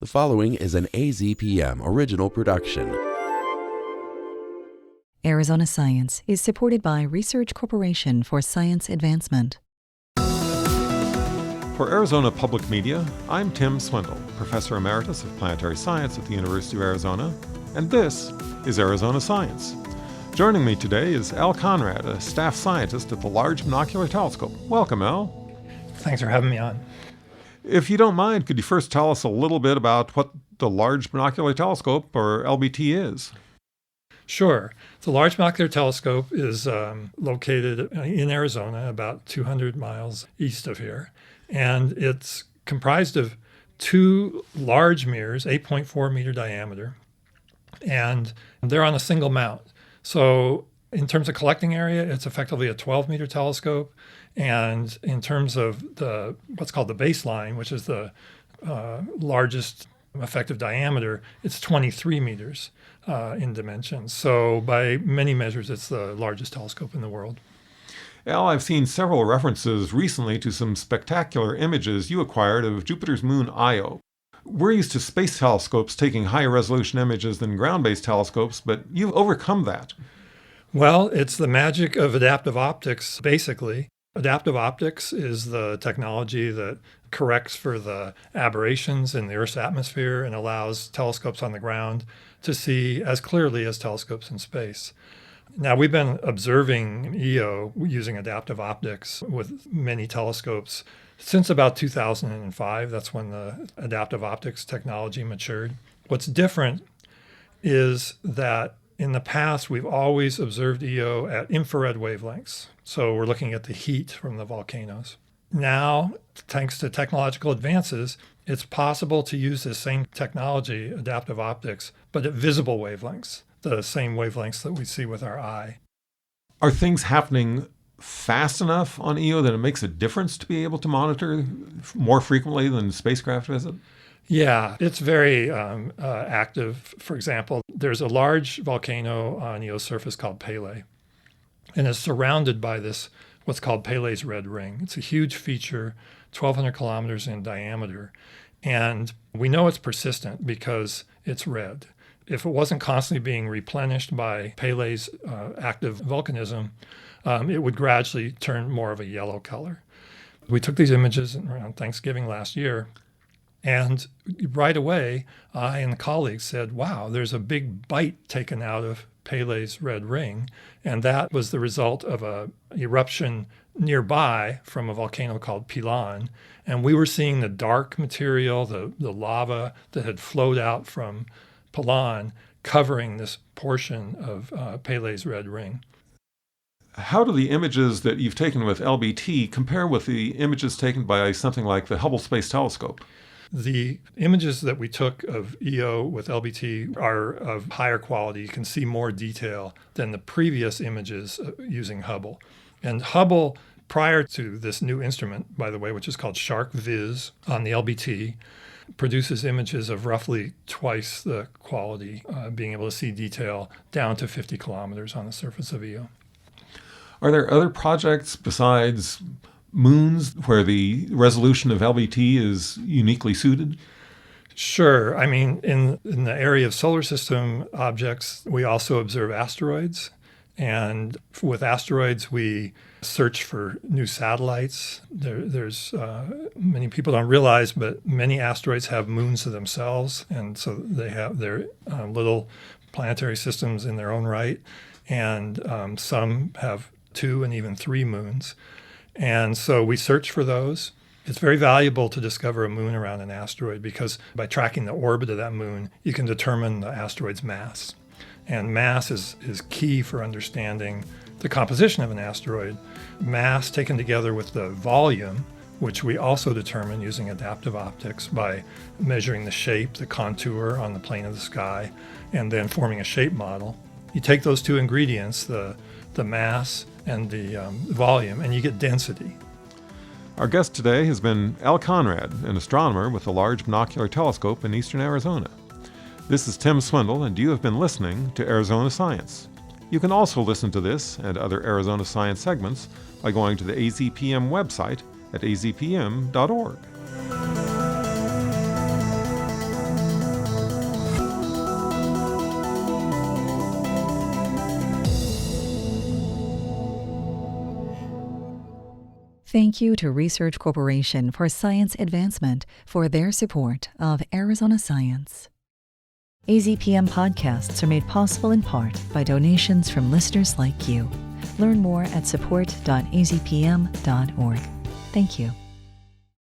The following is an AZPM original production. Arizona Science is supported by Research Corporation for Science Advancement. For Arizona Public Media, I'm Tim Swindle, Professor Emeritus of Planetary Science at the University of Arizona, and this is Arizona Science. Joining me today is Al Conrad, a staff scientist at the Large Binocular Telescope. Welcome, Al. Thanks for having me on. If you don't mind, could you first tell us a little bit about what the Large Binocular Telescope, or LBT, is? Sure. The Large Binocular Telescope is located in Arizona, about 200 miles east of here. And it's comprised of two large mirrors, 8.4 meter diameter, and they're on a single mount. So in terms of collecting area, it's effectively a 12-meter telescope. And in terms of what's called the baseline, which is the largest effective diameter, it's 23 meters in dimensions. So by many measures, it's the largest telescope in the world. Al, I've seen several references recently to some spectacular images you acquired of Jupiter's moon Io. We're used to space telescopes taking higher resolution images than ground-based telescopes, but you've overcome that. Well, it's the magic of adaptive optics, basically. Adaptive optics is the technology that corrects for the aberrations in the Earth's atmosphere and allows telescopes on the ground to see as clearly as telescopes in space. Now, we've been observing Io using adaptive optics with many telescopes since about 2005. That's when the adaptive optics technology matured. What's different is that in the past, we've always observed Io at infrared wavelengths. So we're looking at the heat from the volcanoes. Now, thanks to technological advances, it's possible to use this same technology, adaptive optics, but at visible wavelengths, the same wavelengths that we see with our eye. Are things happening fast enough on Io that it makes a difference to be able to monitor more frequently than spacecraft visit? Yeah, it's very active. For example, there's a large volcano on Io's surface called Pele, and it's surrounded by this what's called Pele's Red Ring. It's a huge feature, 1,200 kilometers in diameter, and we know it's persistent because it's red. If it wasn't constantly being replenished by Pele's active volcanism, it would gradually turn more of a yellow color. We took these images around Thanksgiving last year, and right away, I and colleagues said, wow, there's a big bite taken out of Pele's Red Ring. And that was the result of an eruption nearby from a volcano called Pilan. And we were seeing the dark material, the lava that had flowed out from Pilan, covering this portion of Pele's Red Ring. How do the images that you've taken with LBT compare with the images taken by something like the Hubble Space Telescope? The images that we took of Io with LBT are of higher quality. You can see more detail than the previous images using Hubble. And Hubble, prior to this new instrument, by the way, which is called SHARC-VIS on the LBT, produces images of roughly twice the quality, being able to see detail down to 50 kilometers on the surface of Io. Are there other projects besides moons where the resolution of LBT is uniquely suited? Sure. I mean, in the area of solar system objects, we also observe asteroids. And with asteroids, we search for new satellites. There's many people don't realize, but many asteroids have moons to themselves. And so they have their little planetary systems in their own right. And some have 2 and even 3 moons. And so we search for those. It's very valuable to discover a moon around an asteroid because by tracking the orbit of that moon, you can determine the asteroid's mass. And mass is key for understanding the composition of an asteroid. Mass taken together with the volume, which we also determine using adaptive optics by measuring the shape, the contour on the plane of the sky, and then forming a shape model. You take those two ingredients, the mass and the volume, and you get density. Our guest today has been Al Conrad, an astronomer with the Large Binocular Telescope in eastern Arizona. This is Tim Swindle, and you have been listening to Arizona Science. You can also listen to this and other Arizona Science segments by going to the AZPM website at azpm.org. Thank you to Research Corporation for Science Advancement for their support of Arizona Science. AZPM podcasts are made possible in part by donations from listeners like you. Learn more at support.azpm.org. Thank you.